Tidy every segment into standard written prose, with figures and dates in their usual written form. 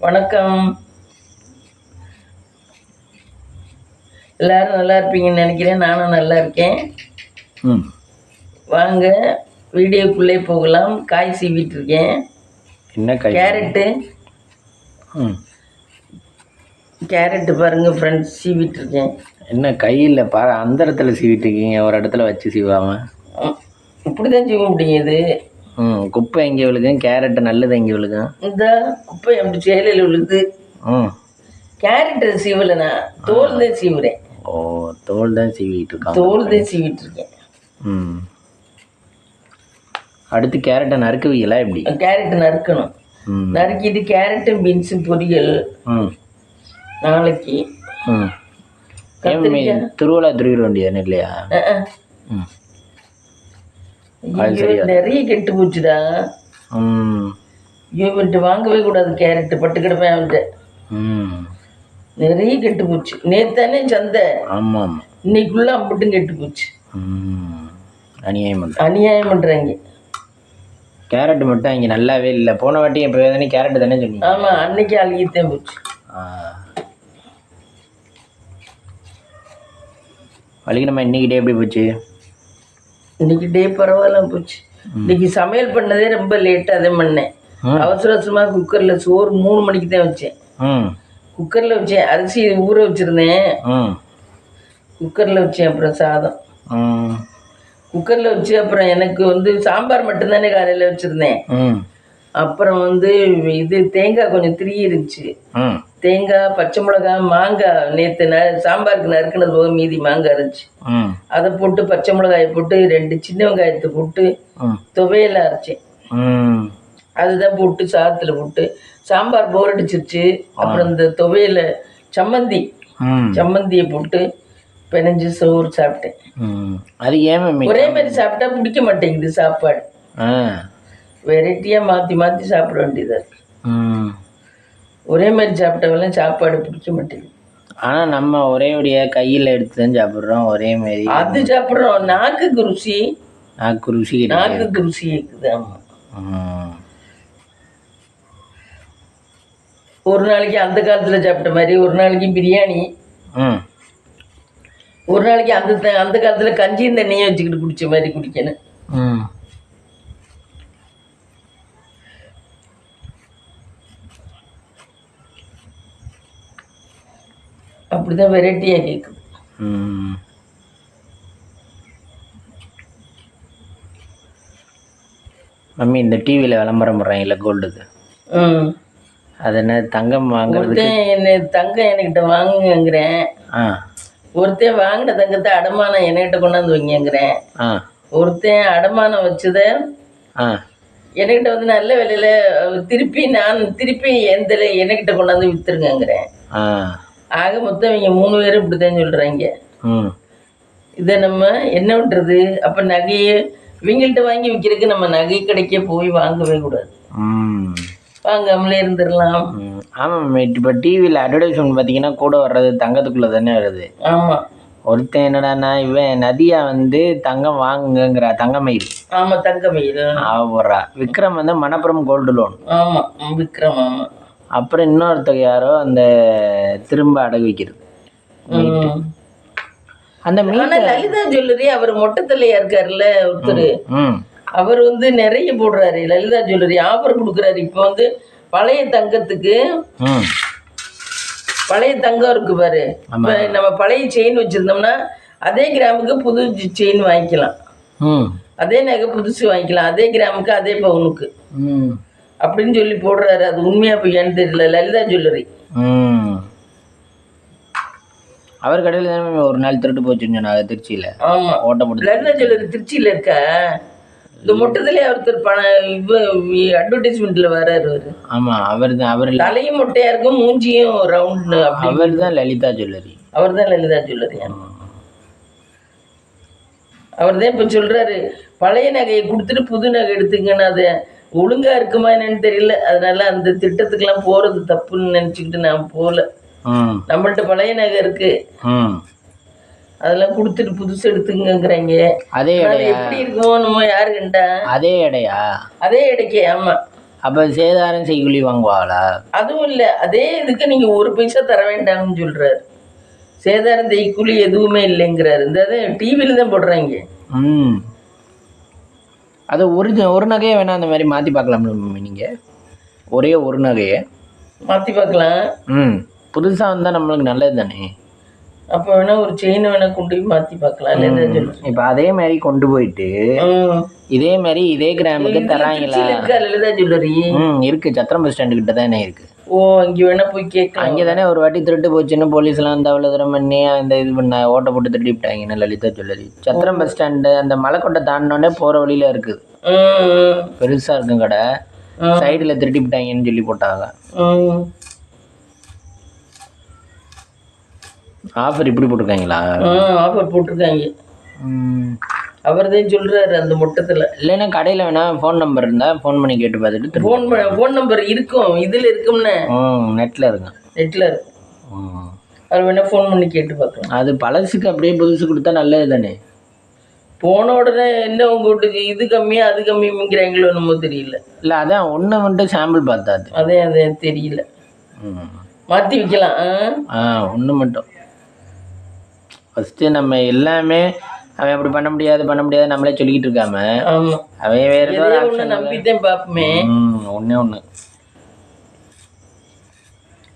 வணக்கம். எல்லாரும் நல்லா இருப்பீங்கன்னு நினைக்கிறேன். நானும் நல்லா இருக்கேன். ம் வாங்க வீடியோக்குள்ளே போகலாம். காய் சீவிட்டு இருக்கேன். என்ன காய்? கேரட்டு. ம் கேரட்டு பாருங்க ஃப்ரெண்ட்ஸ், சீவிட்டு இருக்கேன். என்ன கையில் அந்த இடத்துல சீவிட்டு இருக்கீங்க, ஒரு இடத்துல வச்சு சீவாமல்? இப்படி தான் சீவ முடியுது. குப்பை எங்கே விழுகும், கேரட்டு நல்லது எங்கே விழுகும்? இந்த குப்பை அப்படி சேலையில் விழுது. கேரட்டு சீவலைண்ணா, தோல் தான் சீவுறேன். ஓ, தோல் தான் சீவிட்டு இருக்கான். தோல் தான் சீவிட்டு இருக்கேன். அடுத்து கேரட்டை நறுக்குவீங்களா எப்படி? கேரட்டு நறுக்கணும். நறுக்கிட்டு கேரட்டும் பீன்ஸும் பொரியல் நாளைக்கு. திருவிழா துருவிட வேண்டியதானே இல்லையா? நிறைய கெட்டு போச்சுடா. இவன்ட்டு வாங்கவே கூடாது கேரட்டு, பட்டு கிடப்பேன் அவன்கிட்ட. நிறைய கெட்டு போச்சு. நேத்தானே சந்தை. ஆமாம், இன்னைக்குள்ள அம்பட்டும் கெட்டு போச்சு. அநியாயம் பண்றாங்க. கேரட் மட்டும் இங்கே நல்லாவே இல்லை. போன வாட்டி எப்போ தானே கேரட் தானே சொன்னீங்க? ஆமாம், அன்னைக்கு அழுகித்தான் போச்சு. வலிக்கு நம்ம இன்னைக்கு டே எப்படி போச்சு? இன்னைக்கு டே பரவாயில்ல போச்சு. இன்னைக்கு சமையல் பண்ணதே ரொம்ப லேட்டாக தான் பண்ணேன். அவசர அவசரமாக குக்கரில் சோறு 3 மணிக்கு தான் வச்சேன். குக்கரில் வச்சேன், அரிசி ஊற வச்சுருந்தேன். குக்கரில் வச்சேன். அப்புறம் சாதம் குக்கரில் வச்சு, அப்புறம் எனக்கு சாம்பார் மட்டும்தானே காலையில் வச்சுருந்தேன். அப்புறம் இது தேங்காய் கொஞ்சம் திரி இருந்துச்சு. தேங்காய், பச்சை மிளகாய், மாங்காய் நேற்று சாம்பாருக்கு நறுக்கினது போக மீதி மாங்காய் இருந்துச்சு. அதை போட்டு பச்சை மிளகாயை போட்டு 2 சின்ன வெங்காயத்தை போட்டு துவையெல்லாம் அரைச்சேன். அதுதான் போட்டு சாதத்தில் போட்டு சாம்பார் போர் அடிச்சிருச்சு. அப்புறம் இந்த துவையில சம்மந்தியை போட்டு பிணைஞ்சு சோறு சாப்பிட்டேன். அது ஏன் ஒரே மாதிரி சாப்பிட்டா பிடிக்க மாட்டேங்குது சாப்பாடு. வெரைட்டியாக மாற்றி மாற்றி சாப்பிட வேண்டியதாக இருக்கு. ஒரே மாதிரி சாப்பிட்டவெல்லாம் சாப்பாடு பிடிக்க மாட்டேங்குது. ஆனால் நம்ம ஒரே கையில் எடுத்து தான் சாப்பிட்றோம். ஒரே மாதிரி அது சாப்பிட்றோம். நாக்குக்கு ருசி இருக்குது. ஆமாம், ஒரு நாளைக்கு அந்த காலத்தில் சாப்பிட்ட மாதிரி, ஒரு நாளைக்கு பிரியாணி, ஒரு நாளைக்கு அந்த காலத்தில் கஞ்சியும் தண்ணியும் வச்சுக்கிட்டு குடிச்ச மாதிரி குடிக்கணும். அப்படிதான் வெரைட்டியாக கேட்குது. மம்மி, இந்த டிவியில் விளம்பரம் போடுறாங்கல்ல கோல்டுக்கு, அது என்ன தங்கம் வாங்குறது? தங்கம் என்கிட்ட வாங்குங்கிறேன். ஒருத்தன் வாங்கின தங்கத்தை அடமானம் என்கிட்ட கொண்டாந்து வைங்கிறேன். ஒருத்தன் அடமானம் வச்சத என்கிட்ட நல்ல விலையில திருப்பி என்கிட்ட கொண்டாந்து வித்துருங்கிறேன். ஆக மொத்தம் இவங்க 3 பேரும் இப்படித்தான் சொல்றாங்க. இதை நம்ம என்ன பண்றது? அப்ப நகையை இவங்கள்ட்ட வாங்கி விற்கிறதுக்கு நம்ம நகை கடைக்கே போய் வாங்கவே கூடாது. வாங்காமலே இருந்துடலாம். ஆமாம், இப்போ டிவியில் அட்வர்டைஸ்மெண்ட் பார்த்தீங்கன்னா கூட வர்றது தங்கத்துக்குள்ளே தானே வருது. ஆமாம், ஒருத்தன் என்னடானா இவன் நதியா தங்கம் வாங்குங்கிற தங்கமயில். ஆமாம், தங்கமயில் போடுறா. Vikram Manappuram gold loan. ஆமாம், விக்ரம். ஆமாம், அப்புறம் இன்னொருத்தர் யாரோ அந்த திரும்ப அடகு வைக்கிறது. அந்த லலிதா ஜுவல்லரி, அவர் மொட்டத்தலையா இருக்காருல்ல ஒருத்தர், அவர் நிறைய போடுறாரு. லலிதா ஜுவல்லரி ஆஃபர் கொடுக்குறாரு. இப்போ பழைய தங்கத்துக்கு பழைய தங்கம் இருக்கு பாரு. இப்போ நம்ம பழைய செயின் வச்சிருந்தோம்னா அதே கிராமுக்கு புது செயின் வாங்கிக்கலாம், அதே நகை புதுசு வாங்கிக்கலாம், அதே கிராமுக்கு அதே பவுனுக்கு அப்படின்னு சொல்லி போடுறாரு. அது உண்மையா பொய்யான்னு தெரியல. லலிதா ஜுவல்லரி அவர் கடையில் தானே ஒரு நாள் திருட்டு போச்சுன்னு சொன்னாங்க திருச்சியில். ஆமா, ஓட்ட போட்டு. லலிதா ஜுவல்லரி திருச்சியில் இருக்கா? இந்த மொட்டத்திலே ஒருத்தர் அட்வர்டைஸ்மெண்ட்ல வராரு அவரு. ஆமா, அவர் தான். அவர் தலையும் மொட்டையா இருக்கும், மூஞ்சியும் ரவுண்ட். அவர் தான் லலிதா ஜுவல்லரி. அவர் தான் லலிதா ஜுவல்லரி. அவர் தான் இப்ப சொல்றாரு, பழைய நகையை கொடுத்துட்டு புது நகை எடுத்துங்கன்னு. அது ஒழுங்கா இருக்குமா என்னன்னு தெரியல. அதனால அந்த திட்டத்துக்கெல்லாம் போறது தப்புன்னு நினைச்சுக்கிட்டு நான் போகல. நம்மள்ட்ட பழைய நகை இருக்கு, அதெல்லாம் கொடுத்துட்டு புதுசு எடுத்துங்கிறாங்க. அதே எப்படி இருக்கும் நம்ம யாரு கண்டா? அதே எடையா? அதே எடைக்கே. ஆமா, அப்போ சேதாரம் செய்கூலி வாங்குவாங்களா? அதுவும் இல்லை, அதே இதுக்கு நீங்கள் ஒரு பைசா தர வேண்டாம்னு சொல்கிறாரு. சேதாரம் செய்கூலி எதுவுமே இல்லைங்கிறாரு. இந்த டிவியில் தான் போடுறாங்க. அது ஒரு நகையை வேணால் அந்த மாதிரி மாற்றி பார்க்கலாம்ல நீங்கள்? ஒரே ஒரு நகையை மாற்றி பார்க்கலாம். புதுசாக வந்தால் நம்மளுக்கு நல்லது தானே. அப்போ வேணால் ஒரு செயினை வேணால் கொண்டு போய் மாற்றி பார்க்கலாம். இல்லை இப்போ அதே மாதிரி கொண்டு போயிட்டு இதே மாதிரி இதே கிராமுக்கு தராங்களா? லலிதா ஜுவல்லரி இருக்கு, சத்திரம் பஸ் ஸ்டாண்டு கிட்ட தானே இருக்கு. ஓ, அங்கே வேணா போய் கேட்க. அங்கே தானே ஒரு வாட்டி திருட்டு போச்சுன்னு போலீஸ்லாம் வந்து அவ்வளோ தூரம் பண்ணி அந்த இது பண்ண ஓட்ட போட்டு திருடி விட்டாங்கன்னு லலிதா ஜுவல்லரி. சத்திரம் பஸ் ஸ்டாண்டு அந்த மலைக்கோட்டை தாண்டினோடனே போகிற வழியில இருக்குது. பெருசாக இருக்கும் கடை. சைடில் திருடி விட்டாங்கன்னு சொல்லி போட்டாங்க. ஆஃபர் இப்படி போட்டிருக்காங்களா? ஆஃபர் போட்டிருக்காங்க. அவர் தான் சொல்கிறாரு அந்த மொட்டத்தில். இல்லைன்னா கடையில் வேணால் ஃபோன் நம்பர் இருந்தால் ஃபோன் பண்ணி கேட்டு பார்த்துட்டு ஃபோன் நம்பர் இருக்கும், இதில் இருக்கும்னு. நெட்டில் இருக்கும். இருக்கும். அவர் வேணால் ஃபோன் பண்ணி கேட்டு பார்க்கலாம். அது பழசுக்கு அப்படியே புதுசு கொடுத்தா நல்லது தானே. போன உடனே என்ன உங்கள்கிட்ட இது கம்மியாக அது கம்மிங்கிறாங்களோ என்னமோ தெரியல. இல்லை, அதான் ஒன்று மட்டும் சாம்பிள் பார்த்தாது. அதே தெரியல. மாற்றி வைக்கலாம். ஒன்று மட்டும் ஃபஸ்ட்டு நம்ம எல்லாமே அவன் அப்படி பண்ண முடியாது நம்மளே சொல்லிக்கிட்டு இருக்காம அவன் வேற ஏதோ நம்பித்தான் பார்ப்போமே. ஒன்று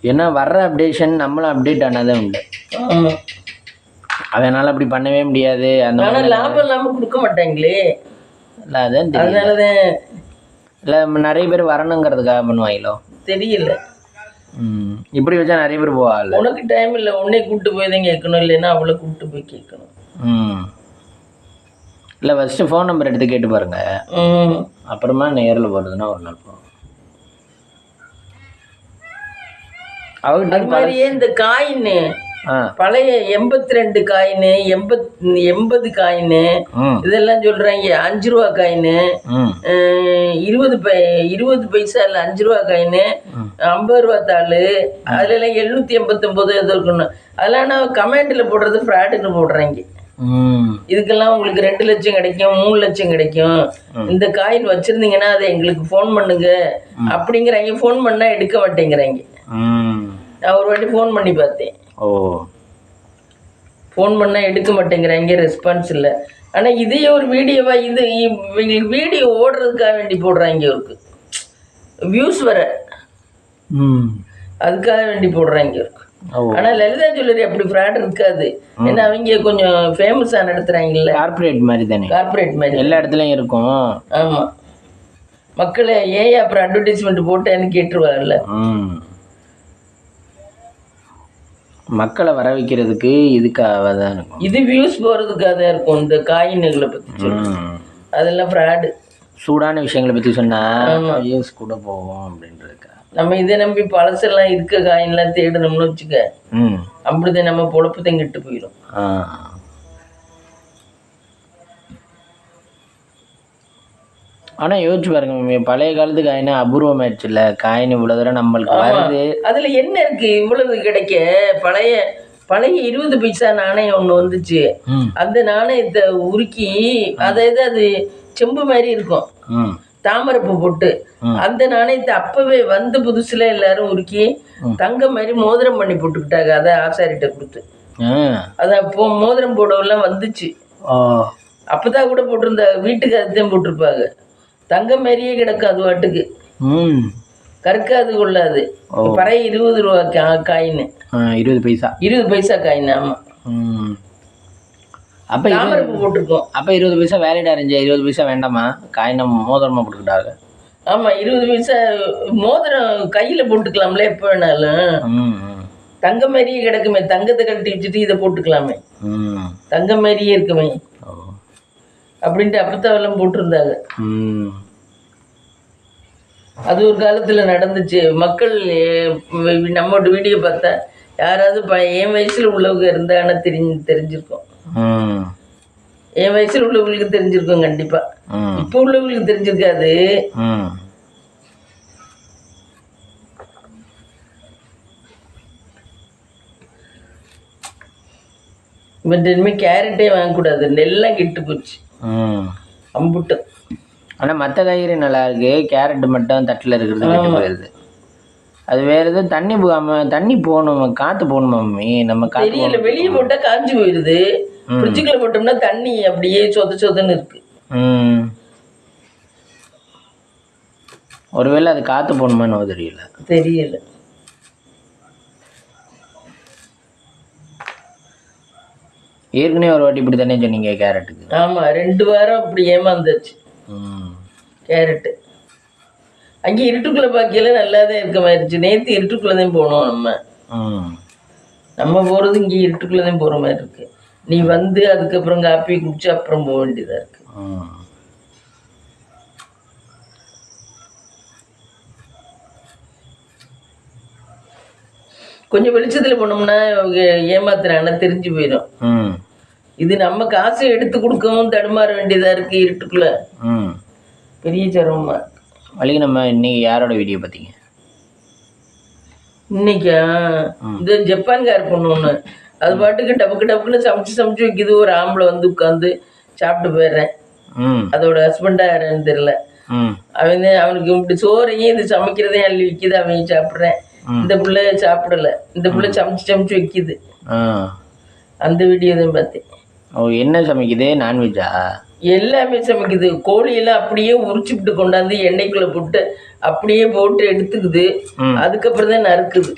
ஏன்னா வர்ற அப்டேஷன் நம்மளும் அப்டேட் ஆனாதான் உண்டு. அவனால் அப்படி பண்ணவே முடியாது. அந்த லாபம் இல்லாமல் கொடுக்க மாட்டாங்களே. இல்லை, அதான் அதனாலதான் இல்லை நிறைய பேர் வரணுங்கிறதுக்காக பண்ணுவாங்களோ தெரியல. இப்படி வச்சா நிறைய பேர் போவாங்கல்ல. உனக்கு டைம் இல்லை, உன்னை கூப்பிட்டு போய் தான் கேட்கணும், இல்லைன்னா அவளை கூப்பிட்டு போய் கேட்கணும். இல்லை, ஃபஸ்ட்டு ஃபோன் நம்பர் எடுத்து கேட்டு பாருங்க. அப்புறமா நேரில் போகிறதுனா ஒரு நாள் போகும். அது மாதிரியே இந்த காயின் பழைய 82 காயின் 80 காயின் இதெல்லாம் சொல்றாங்க. 5 ரூபா காயின் 20 பைசா இல்லை 5 ரூபா காயின் 50 ரூபா தாள் அதுல எல்லாம் 789 எதோ இருக்கணும். அதெல்லாம் நான் கமெண்ட்ல போடுறது ஃப்ராடுன்னு போடுறாங்க. இதுக்கெல்லாம் உங்களுக்கு 2 லட்சம் கிடைக்கும், 3 லட்சம் கிடைக்கும், இந்த காயின் வச்சிருந்தீங்கன்னா அதை எங்களுக்கு ஃபோன் பண்ணுங்க அப்படிங்கிறாங்க. ஃபோன் பண்ணா எடுக்க மாட்டேங்கிறாங்க. நான் ஒரு வாட்டி ஃபோன் பண்ணி பார்த்தேன். ஃபோன் பண்ணால் எடுக்க மாட்டேங்கிறாங்க, ரெஸ்பான்ஸ் இல்லை. ஆனால் இதே ஒரு வீடியோவா இது இவங்களுக்கு வீடியோ ஓடுறதுக்காக வேண்டி போடுறாங்க. இவருக்கு வியூஸ் வர அதுக்காக வேண்டி போடுறாங்க இவருக்கு. ஆனால் லலிதா ஜுவல்லரி அப்படி ஃப்ராட் இருக்காது. ஏன்னா அவங்க கொஞ்சம் ஃபேமஸாக நடத்துகிறாங்கல்ல. கார்பரேட் மாதிரி தானே. கார்பரேட் மாதிரி எல்லா இடத்துலையும் இருக்கும். ஆமாம், மக்களை ஏன் அப்புறம் அட்வர்டைஸ்மெண்ட் போட்டேன்னு கேட்டுருவாங்கல்ல. மக்களை வர வைக்கிறதுக்கு இதுக்காக தான் இருக்கும். இது வியூஸ் போகிறதுக்காக தான் இருக்கும். இந்த காயின்களை பற்றி அதெல்லாம் ஃப்ராடு. சூடான விஷயங்களை பற்றி சொன்னால் வியூஸ் கூட போகும் அப்படின்றதுக்கா. நம்ம இதை நம்பி பழசெல்லாம் இருக்க காயின்லாம் தேடணும்னு வச்சுக்க, அப்படிதான் நம்ம பொழப்பு தான் கெட்டு போயிடும். ஆனால் யோசிச்சு பாருங்க, பழைய காலத்து காயின் அபூர்வமாயிடுச்சு இல்லை. காயின் இவ்வளோ தூரம் நம்மளுக்கு வருது. அதில் என்ன இருக்கு இவ்வளவு கிடைக்க? பழைய 20 பைசா நாணயம் ஒன்று வந்துச்சு. அந்த நாணயத்தை உருக்கி அதாவது அது செம்பு மாதிரி இருக்கும், தாமரைப்பூ போட்டு. அந்த நாணயத்தை அப்பவே வந்து புதுசுல எல்லாரும் உருக்கி தங்க மாதிரி மோதிரம் பண்ணி போட்டுக்கிட்டாங்க. அதை ஆசாரிட்ட கொடுத்து அதை அப்போ மோதிரம் போடவெல்லாம் வந்துச்சு. அப்பதான் கூட போட்டிருந்தா, வீட்டுக்கு அதுதான் போட்டிருப்பாங்க. தங்க மாதிரியே கிடக்கும் அது வாட்டுக்கு, கற்காது கொள்ளாது. பழைய 20 ரூபா காயின் 20 பைசா காயின். ஆமா, அப்போ தாமரைப்பூ போட்டிருக்கோம். அப்போ 20 பைசா வேலிட் அரேஞ்ச். 20 பைசா வேண்டாமா? காயினை மோதிரமா போட்டுக்கிட்டாங்க. ஆமாம், 20 பைசா மோதிரம் கையில் போட்டுக்கலாம்ல எப்போ வேணாலும். தங்க மாதிரியே கிடக்குமே, தங்கத்தை கழட்டி வச்சுட்டு இதை போட்டுக்கலாமே, தங்க மாதிரியே இருக்குமே அப்படின்ட்டு அப்பத்தாவெல்லாம் போட்டிருந்தாங்க. அது ஒரு காலத்தில் நடந்துச்சு. மக்கள் நம்மளோட வீடியோ பார்த்தா யாராவது என் வயசில் உள்ளவங்க இருந்தாங்கன்னா தெரிஞ்சிருக்கும். என் வயசுல உள்ளவங்களுக்கு தெரிஞ்சிருக்கும் கண்டிப்பா. இப்ப உள்ளவங்களுக்கு தெரிஞ்சிருக்காது. இனிமே கேரட்டே வாங்கக்கூடாது, நெல்லாம் கெட்டு போச்சு அம்புட்டு. ஆனால் மற்ற காய்கறி நல்லா இருக்கு. கேரட் மட்டும் தட்டில் இருக்கிறது கெட்டு போயிடுது. அது வேற எதுவும் தண்ணி தண்ணி போகணும், காற்று போகணுமா மம்மி? நம்ம தெரியல, வெளியே போட்டா காஞ்சி போயிடுது. ஃப்ரிட்ஜுக்குள்ள போட்டோம்னா தண்ணி அப்படியே சொதன்னு இருக்கு. ஒருவேளை அது காற்று போகணுமான்னு தெரியல. ஏற்கனவே ஒரு வாட்டி இப்படி தானே சொன்னீங்க கேரட்டுக்கு? ஆமா, 2 வாரம் அப்படி ஏமாந்துச்சு கேரட்டு. அங்கே இருட்டுக்குள்ள பாக்கியெல்லாம் நல்லாதான் இருக்க மாதிரிச்சு. நேற்று இருட்டுக்குள்ளதான் போனோம். நம்ம போறது இங்கே இருட்டுக்குள்ளதான் போற மாதிரி இருக்கு. நீ வந்து அதுக்கப்புறம் காப்பி குடிச்சு அப்புறம் போக வேண்டியதா இருக்கு. கொஞ்சம் வெளிச்சத்துல போனோம்னா ஏமாத்துறாங்கன்னா தெரிஞ்சு போயிடும். இது நம்ம காசை எடுத்து கொடுக்கவும் தடுமாற வேண்டியதா இருக்கு இருட்டுக்குள்ள. பெரிய சிரமமா இருக்கு. வழி நம்ம இன்னைக்கு யாரோட வீடியோ பார்த்தீங்க? இன்னைக்கா இந்த ஜப்பான்கார பொண்ணு ஒண்ணு, அது பாட்டுக்கு டப்புக்குன்னு சமைச்சு வைக்குது. ஒரு ஆம்பளை வந்து உட்காந்து சாப்பிட்டு போயிடுறேன். அதோட ஹஸ்பண்டா யாருன்னு தெரியல. அவனுக்கு இப்படி சோறையும் இது சமைக்கிறதையும் அள்ளி வைக்குது. அவங்க சாப்பிட்றேன். இந்த பிள்ளை சாப்பிடல. இந்த பிள்ளை சமைச்சு வைக்குது. அந்த வீடியோ தான் பார்த்தேன். என்ன சமைக்குது? நான்வெஜ்ஜா? எல்லாமே சமைக்குது. கோழியெல்லாம் அப்படியே உரிச்சுட்டு கொண்டாந்து எண்ணெய்க்குள்ள போட்டு அப்படியே போட்டு எடுத்துக்குது. அதுக்கப்புறம் தான் நறுக்குது.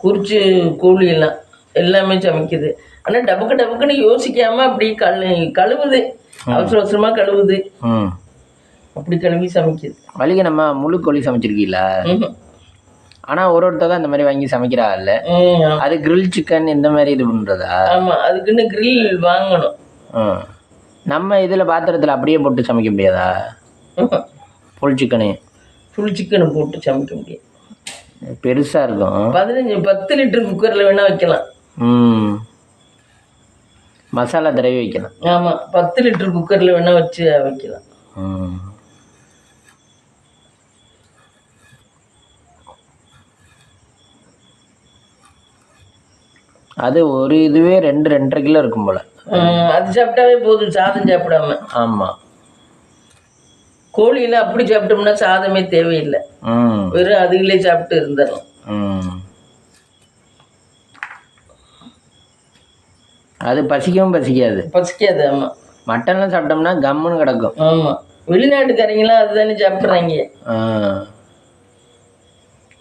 குறிச்சு கோழியெல்லாம் எல்லாமே சமைக்குது. ஆனா டபக்குன்னு யோசிக்காம அப்படி கழுவுது. அவசரமா கழுவுது. அப்படி கழுவி சமைக்குது. வழிக நம்ம முழு கோழி சமைச்சிருக்கீங்களா? ஆனால் ஒருத்தர் தான் இந்த மாதிரி வாங்கி சமைக்கிறா இல்ல? அது கிரில் சிக்கன் இந்த மாதிரி இது பண்ணுறதா? ஆமாம், அதுக்குன்னு கிரில் வாங்கணும். நம்ம இதில் பாத்திரத்தில் அப்படியே போட்டு சமைக்க முடியாதா? ஃபுல் சிக்கனு போட்டு சமைக்க முடியாது. பெருசாக இருக்கும். 10 லிட்டர் குக்கரில் வேணால் வைக்கலாம். மசாலா தடவி வைக்கலாம். ஆமாம், 10 லிட்டர் குக்கரில் வேணால் வச்சு வைக்கலாம். அது ஒரு இதுவே 2-2.5 கிலோ இருக்கும் போல. அது சாப்பிட்டாவே போதும், சாதம் சாப்பிடாம. ஆமாம், கோழியெல்லாம் அப்படி சாப்பிட்டோம்னா சாதமே தேவையில்லை. வெறும் அதுகளே சாப்பிட்டு இருந்துடும். அது பசிக்காது. ஆமா, மட்டன்லாம் சாப்பிட்டோம்னா கம்முன்னு கிடக்கும். ஆமா, வெளிநாட்டுக்காரங்களாம் அதுதானே சாப்பிட்றாங்க.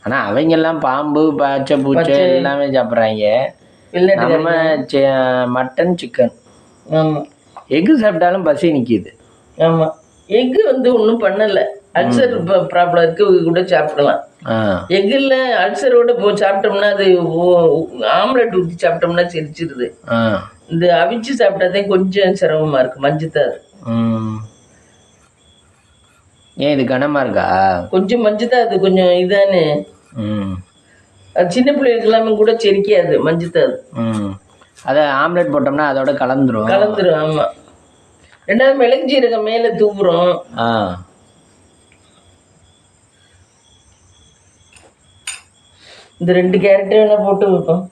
ஆனா அவங்க எல்லாம் பாம்பு, பச்சை பூச்சை எல்லாமே சாப்பிட்றாங்க. நம்ம மட்டன், சிக்கன், எக்கு சாப்பிட்டாலும் பசி நிற்கிது. ஆமா, எக்கு வந்து ஒன்றும் பண்ணல. அல்சர் ப்ராப்ளம் இருக்கு கூட சாப்பிடலாம். எக்குல அல்சரோட சாப்பிட்டோம்னா அது ஆம்லெட் ஊற்றி சாப்பிட்டோம்னா செரிச்சிருது. இந்த அவிச்சு சாப்பிட்டாதே கொஞ்சம் சிரமமா இருக்கு. மஞ்சுத்தாது. ஏன் இது கனமா இருக்கா? கொஞ்சம் மஞ்சுதான். அது கொஞ்சம் இதானே. அது சின்ன பிள்ளைகளுக்கு எல்லாமே கூட செரிக்காது மஞ்சுத்தாது. அதை ஆம்லெட் போட்டோம்னா அதோட கலந்துரும். ஆமா. 2வது மிளகு ஜீரகம் மேல தூவுறோம். இந்த 2 கேரட் வேணா போட்டு வைப்போம்.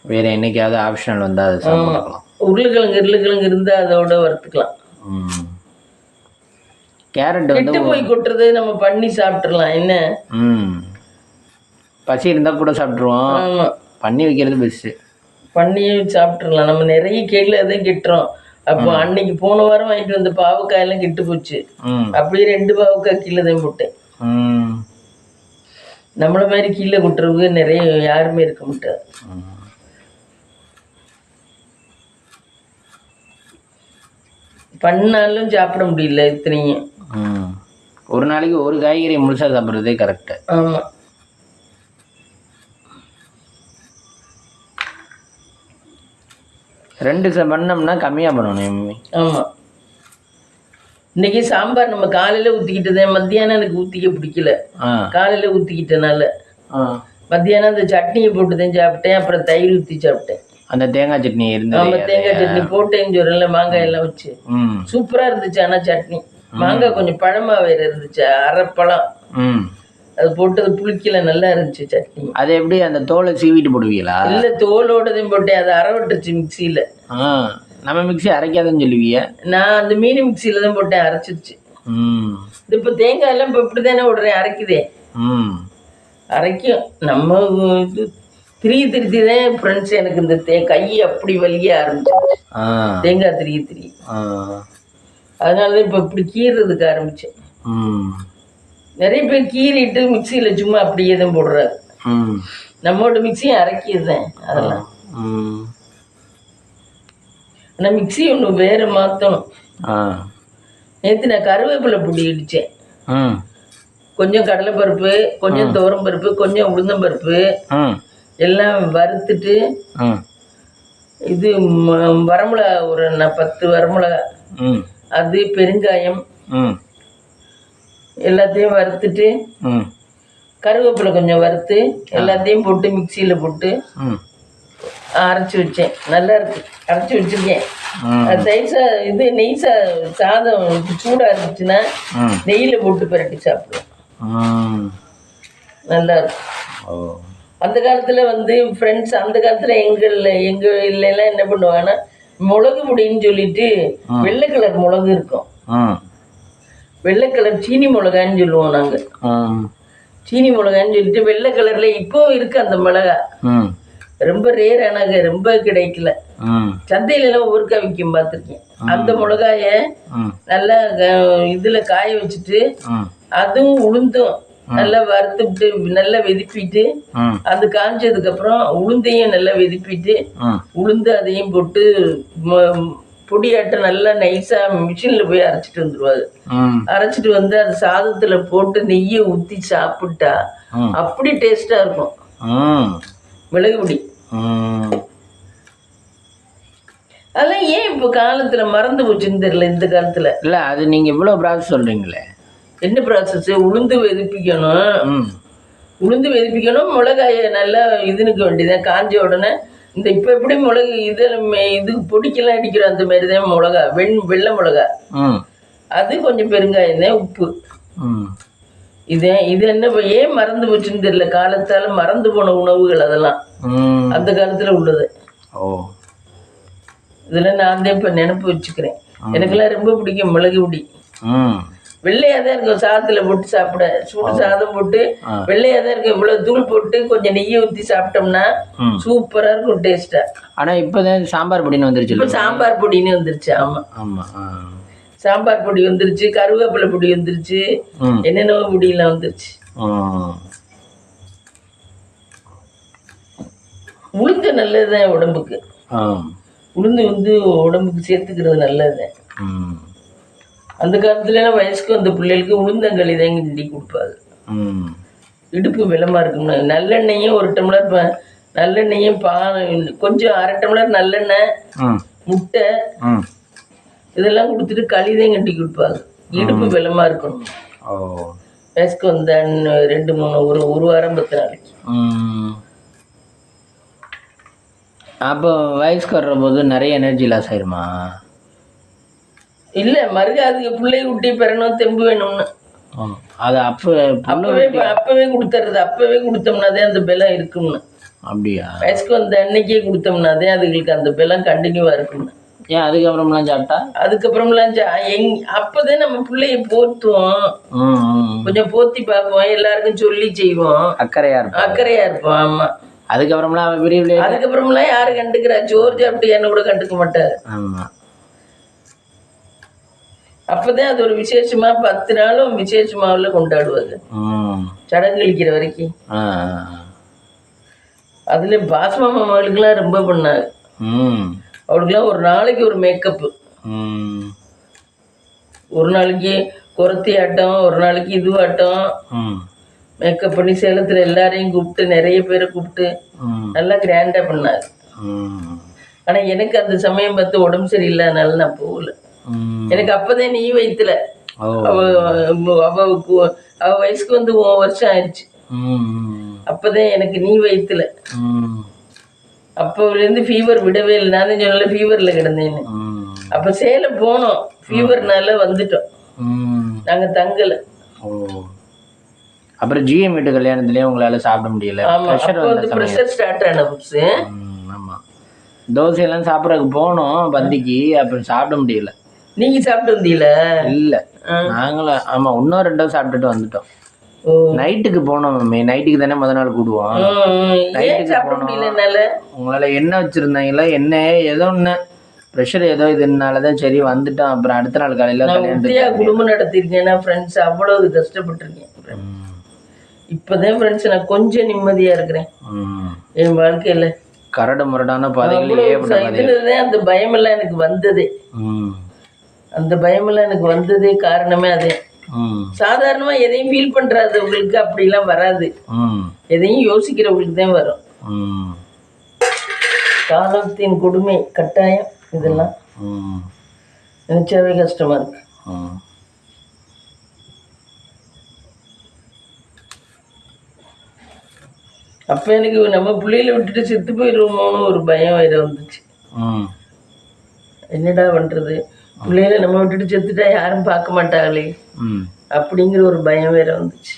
வேற என்னைக்காவது ஆப்ஷனல் வந்தா அது சாப்பிடலாம். உருளைக்கிழங்கு இருந்தா அதோட வறுத்துக்கலாம். கேரட் வந்து போய் கொட்டுறது நம்ம பண்ணி சாப்பிட்டுறலாம். என்ன பசி இருந்தா கூட சாப்பிட்டுருவோம். பண்ணி வைக்கிறது பெஸ்ட். பண்ணியே சாப்பிட்டுறலாம். நம்ம நிறைய கேள்வி அதான் கெட்டுறோம். அப்போ அன்னைக்கு போன வாரம் வாங்கிட்டு வந்த பாவக்காயெல்லாம் கெட்டு போச்சு. அப்படியே 2 பாவக்காய் கீழே தான் போட்டேன். நம்மள மாதிரி கீழே கொட்டுறவங்க நிறைய யாருமே இருக்க மாட்டாது. பண்ணாலும் சாப்பிட முடியல இத்தனையும். ஒரு நாளைக்கு ஒரு காய்கறி முழுசா சாப்பிட்றதே கரெக்ட். ஆமா, ரெண்டு பண்ணோம்னா கம்மியா பண்ணணும். ஆமா, இன்னைக்கு சாம்பார் நம்ம காலையில ஊத்திக்கிட்டதே. மத்தியானம் எனக்கு ஊத்திக்க பிடிக்கல. காலையில ஊத்திக்கிட்டனால மத்தியானம் அந்த சட்னியை போட்டுதான் சாப்பிட்டேன். அப்புறம் தயிர் ஊற்றி சாப்பிட்டேன். அந்த தேங்காய் சட்னி இருந்தது. ஆமா, தேங்காய் சட்னி போட்டேன்னு சொல்றேன்ல. மாங்காய் எல்லாம் வச்சு சூப்பரா இருந்துச்சு. ஆனா சட்னி மாங்காய் கொஞ்சம் பழமா வேற இருந்துச்சு. அரைப்பழம். அது போட்டது புளிக்கல, நல்லா இருந்துச்சு சட்னி. அது எப்படி அந்த தோலை சீவிட்டு போடுவீங்களா? இல்ல, தோலோடதையும் போட்டேன். அதை அரை விட்டுருச்சு மிக்சியில. நம்ம மிக்ஸி அரைக்காதுன்னு சொல்லுவீங்க. நான் அந்த மீன் மிக்சியில தான் போட்டேன், அரைச்சிருச்சு. இது இப்போ தேங்காய் எல்லாம் இப்போ இப்படி தானே விடுறேன், அரைக்குதே. அரைக்கும். நம்ம இது திருத்தி தான் ஃப்ரெண்ட்ஸ். எனக்கு இந்த கை அப்படி வலிய ஆரம்பிச்சிருச்சு, தேங்காய் திரி. அதனாலதான் இப்போ இப்படி கீறதுக்கு ஆரம்பிச்சேன். நிறைய பேர் கீறிட்டு மிக்சியில சும்மா அப்படியே தான் போடுறாரு. நம்மளோட மிக்சியும் அரைக்கியதுதான் அதெல்லாம். ஆனா மிக்சி ஒன்று வேற மாற்றணும். நேற்று நான் கருவேப்பிலை பொடி இடித்தேன். கொஞ்சம் கடலைப்பருப்பு, கொஞ்சம் துவரம்பருப்பு, கொஞ்சம் உளுந்தம்பருப்பு எல்லாம் வறுத்துட்டு, இது வரமிளகா ஒரு 10 வரமிளகா, அது பெருங்காயம் எல்லாத்தையும் வறுத்துட்டு, கருவேப்பிலை கொஞ்சம் வறுத்து எல்லாத்தையும் போட்டு மிக்சியில் போட்டு அரைச்சி வச்சேன். நல்லா இருக்கு, அரைச்சி வச்சிருக்கேன். இது நெய் சாதம் சூடாக இருந்துச்சுன்னா நெய்யில் போட்டு பிரட்டி சாப்பிடுவேன், நல்லா இருக்கும். அந்த காலத்தில் ஃப்ரெண்ட்ஸ், அந்த காலத்தில் எங்கள் எல்லாம் என்ன பண்ணுவாங்கன்னா, மிளகு பொடின்னு சொல்லிட்டு வெள்ளை கலர் மிளகு இருக்கும், வெள்ளை கலர் சீனி மிளகான்னு சொல்லுவோம் நாங்கள். சீனி மிளகான்னு சொல்லிட்டு வெள்ளை கலர்ல இப்போ இருக்கு அந்த மிளகா. ரொம்ப ரேர், எனக்கு ரொம்ப கிடைக்கல. சந்தையில எல்லாம் ஊருக்கா விற்கும், பார்த்துருக்கேன். அந்த மிளகாய நல்லா இதுல காய வச்சுட்டு, அதுவும் உளுந்தும் நல்லா வறுத்துட்டு நல்லா வெதுப்பிட்டு, அது காஞ்சதுக்கு அப்புறம் உளுந்தையும் நல்லா வெதுப்பிட்டு, உளுந்து அதையும் போட்டு பொடியாட்ட நல்லா நைஸா மிஷின்ல போய் அரைச்சிட்டு வந்துருவாரு. அரைச்சிட்டு வந்து அது சாதத்துல போட்டு நெய்யை ஊத்தி சாப்பிட்டா அப்படி டேஸ்டா இருக்கும். மிளகு பொடி அதெல்லாம் ஏன் இப்ப காலத்துல மறந்து போச்சுன்னு தெரியல. இந்த காலத்துல இல்ல, அது நீங்க இவ்வளவு ப்ராசஸ் சொல்றீங்களே, என்ன ப்ராசஸ்? உளுந்து வெதுப்பிக்கணும், மிளகாய நல்லா இதுனுக்க வேண்டியதான். காஞ்ச உடனே இந்த இப்போ எப்படி மிளகு இது பொடிக்கெல்லாம் அடிக்கிறோம், அந்த மாதிரி தான் மிளகா, வெள்ளை மிளகா, அது கொஞ்சம் பெருங்காயம் தான், உப்பு. இது என்ன ஏன் மறந்து போச்சுன்னு தெரியல. காலத்தால மறந்து போன உணவுகள் அதெல்லாம் அந்த காலத்துல உள்ளது. இதெல்லாம் நான் தான் இப்ப நினைப்பு வச்சுக்கிறேன். எனக்கெல்லாம் ரொம்ப பிடிக்கும் மிளகு பொடி. வெள்ளையா தான் இருக்கும், சாதத்துல போட்டு சாப்பிட. சூடு சாதம் போட்டு வெள்ளையா தான் இருக்கும். இவ்வளவு தூள் போட்டு கொஞ்சம் நெய்யை ஊற்றி சாப்பிட்டோம்னா சூப்பரா இருக்கும், டேஸ்டா. ஆனா இப்பதான் சாம்பார் பொடின்னு வந்துருச்சு. இப்ப சாம்பார் பொடின்னு வந்துருச்சு. ஆமா ஆமா, சாம்பார் பொடி வந்துருச்சு, கருவேப்பிலை பொடி வந்துருச்சு, என்னென்ன பொடியெல்லாம் வந்துருச்சு. உளுந்து நல்லதுதான் உடம்புக்கு. உளுந்து உடம்புக்கு சேர்த்துக்கிறது நல்லதுதான். அந்த காலத்துல வயசுக்கு வந்த பிள்ளைகளுக்கு உளுந்தங்களி தான் கிண்டி கொடுப்பாரு. இடுப்பு பலமா இருக்கும்னா நல்லெண்ணெயும் 1 டம்ளர் நல்லெண்ணெயும் கொஞ்சம் 1/2 டம்ளர் நல்லெண்ணெய், முட்டை இதெல்லாம் கொடுத்துட்டு களிதான் கட்டி கொடுப்பாங்க. இடுப்பு பலமா இருக்கணும். வயசுக்கு வந்த 2-3 ஒரு வாரம் 10 நாளைக்கு. அப்போ வயசுக்கு வர்ற போது நிறைய எனர்ஜி லாஸ் ஆயிருமா? இல்ல, மறுகாதுக்கு பிள்ளை குட்டி பெறணும், தெம்பு வேணும்னு அது அப்பவே கொடுத்துறது. அப்பவே கொடுத்தோம்னாதே அந்த பலம் இருக்கும்னு. அப்படியா? வயசுக்கு வந்த அன்னைக்கே கொடுத்தோம்னாதே அதுகளுக்கு அந்த பலம் கண்டினியூவா இருக்கும்னு. ஏன் அதுக்கப்புறம்லாம் சாப்பிட்டா? அதுக்கப்புறம்லாம் அப்பதான் நம்ம பிள்ளைய போத்துவோம், கொஞ்சம் போத்தி பார்ப்போம், எல்லாருக்கும் சொல்லி செய்வோம், அக்கறையா இருப்போம். ஆமா. அதுக்கப்புறம்லாம் யாரு கண்டுக்கிறா? சோறு சாப்பிட்டு என்ன கூட கண்டுக்க மாட்டாரு. அப்பதான் அது ஒரு விசேஷமா 10 நாளும் விசேஷமாவில் கொண்டாடுவாங்க, சடங்கு கழிக்கிற வரைக்கும். அதுல பாஸ்மா மாமாவுக்குலாம் ரொம்ப பண்ணாங்க. அவளுக்குலாம் ஒரு நாளைக்கு ஒரு மேக்கப்பு, ஒரு நாளைக்கு குரத்தி ஆட்டம், ஒரு நாளைக்கு இதுவாட்டம், மேக்கப் பண்ணி சேலத்துல எல்லாரையும் கூப்பிட்டு, நிறைய பேரை கூப்பிட்டு நல்லா கிராண்டா பண்ணாரு. ஆனா எனக்கு அந்த சமயம் பார்த்து உடம்பு சரியில்லாதனால நான் போகல. எனக்கு அப்பதான் நீ வயித்துல அவ வயசுக்கு வந்து 1 வருஷம் ஆயிடுச்சு. அப்பதான் எனக்கு நீ வயித்துல. அப்போலேருந்து ஃபீவர் விடவே இல்லை. நான் தான் சொன்னல ஃபீவர்ல கிடந்தேன்னு. அப்ப சேலம் போனோம், ஃபீவர்னால வந்துட்டோம், நாங்க தங்கல. அப்புறம் ஜிஎம் வீட்டு கல்யாணத்துலயே உங்களால சாப்பிட முடியல. ஆமா, அப்போ வந்து பிரஷர் ஸ்டார்ட் ஆன புதுசு. தோசையெல்லாம் சாப்பிட்றதுக்கு போனோம் பந்திக்கு, அப்புறம் சாப்பிட முடியல. நீங்க சாப்பிட்டு வந்தீங்களா? இல்லை, நாங்களும் ஆமாம் இன்னும் 2 சாப்பிட்டுட்டு வந்துட்டோம். ஓ, நைட்டுக்கு போனோம் மம்மி. நைட்டுக்கு தானே முத நாள் கூடுவோம். ஏன் நைட்டுக்கு சாப்பிட போனோம். முடியல என்னால? உங்களால் என்ன வச்சுருந்தாங்களா என்ன ஏதோ ஒன்று ப்ரெஷர் ஏதோ இதனால தான் சரி வந்துட்டோம். அப்புறம் அடுத்த நாள் காலையில் நான் கல்யாணத்துக்கு. உத்தியா குடும்பம் நடத்திருக்கேன். நான் ஃப்ரெண்ட்ஸ் அவ்வளவு கஷ்டப்பட்டிருக்கேன். இப்போதான் ஃப்ரெண்ட்ஸ் நான் கொஞ்சம் நிம்மதியா இருக்கிறேன் என் வாழ்க்கையில. கரடு முரடான பாதைகள் இதுலதான் அந்த பயமெல்லாம் எனக்கு வந்ததே. அந்த பயமெல்லாம் எனக்கு வந்ததே காரணமே அதே. சாதாரணமா எதையும் ஃபீல் பண்றவங்களுக்கு அப்படிலாம் வராது. எதையும் யோசிக்கிறவங்களுக்கு தான் வரும். காலத்தின் கொடுமை கட்டாயம் இதெல்லாம் நினைச்சாவே கஷ்டமா இருக்கு. அப்ப எனக்கு நம்ம பிள்ளைகளை விட்டுட்டு செத்து போயிடுவோமோன்னு ஒரு பயம் வேற வந்துச்சு. என்னடா பண்றது, பிள்ளைகளை நம்ம விட்டுட்டு செத்துட்டா யாரும் பார்க்க மாட்டாங்களே அப்படிங்கிற ஒரு பயம் வேற வந்துச்சு.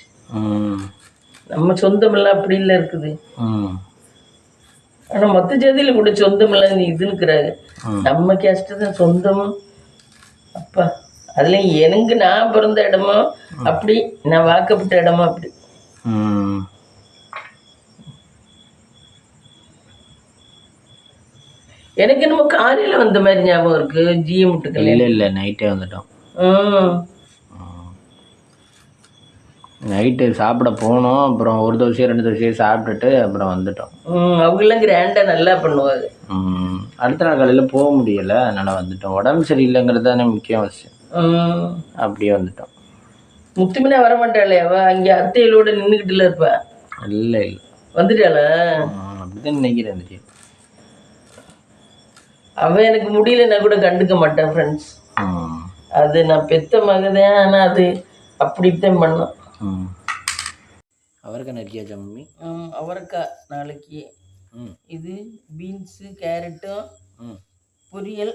நம்ம சொந்தமெல்லாம் அப்படி இல்லை இருக்குது. ஆனா மொத்த ஜாதியில கூட சொந்தமெல்லாம் இதுன்னுக்குறாங்க. நம்ம கேஸ்ட் சொந்தமும் அப்பா அதுலயும் எனக்கு நான் பிறந்த இடமோ அப்படி, நான் வாக்கப்பட்ட இடமோ அப்படி. எனக்கு என்னமோ காலையில வந்த மாதிரி ஞாபகம் இருக்கு. ஜிஎம் முட்டுக்கல் இல்லை நைட்டே வந்துட்டோம். நைட்டு சாப்பிட போனோம். அப்புறம் 1 தோசையோ 2 தோசையோ சாப்பிட்டுட்டு அப்புறம் வந்துட்டோம். அவங்கெல்லாம் கிராண்டா நல்லா பண்ணுவாங்க. அடுத்த நாள் காலையில் போக முடியல, அதனால் வந்துட்டோம். உடம்பு சரியில்லைங்கிறது தானே முக்கியம் விஷயம். அப்படியே வந்துட்டோம். முத்துமினா வர மாட்டாளே, அவ அங்கே அத்தையிலோட நின்றுக்கிட்டுல இருப்பா. இல்லை வந்துட்டாளா? அப்படிதான் நினைக்கிறேன். தெரியும், அவ எனக்கு முடியலன்னா கூட கண்டுக்க மாட்டேன் ஃப்ரெண்ட்ஸ். அது நான் பெத்த மகதான். ஆனால் அது அப்படித்தான் பண்ணோம். அவரைக்காய் நறுக்கியாச்சா மம்மி? அவரைக்காய் நாளைக்கு. இது பீன்ஸு கேரட்டும் பொரியல்.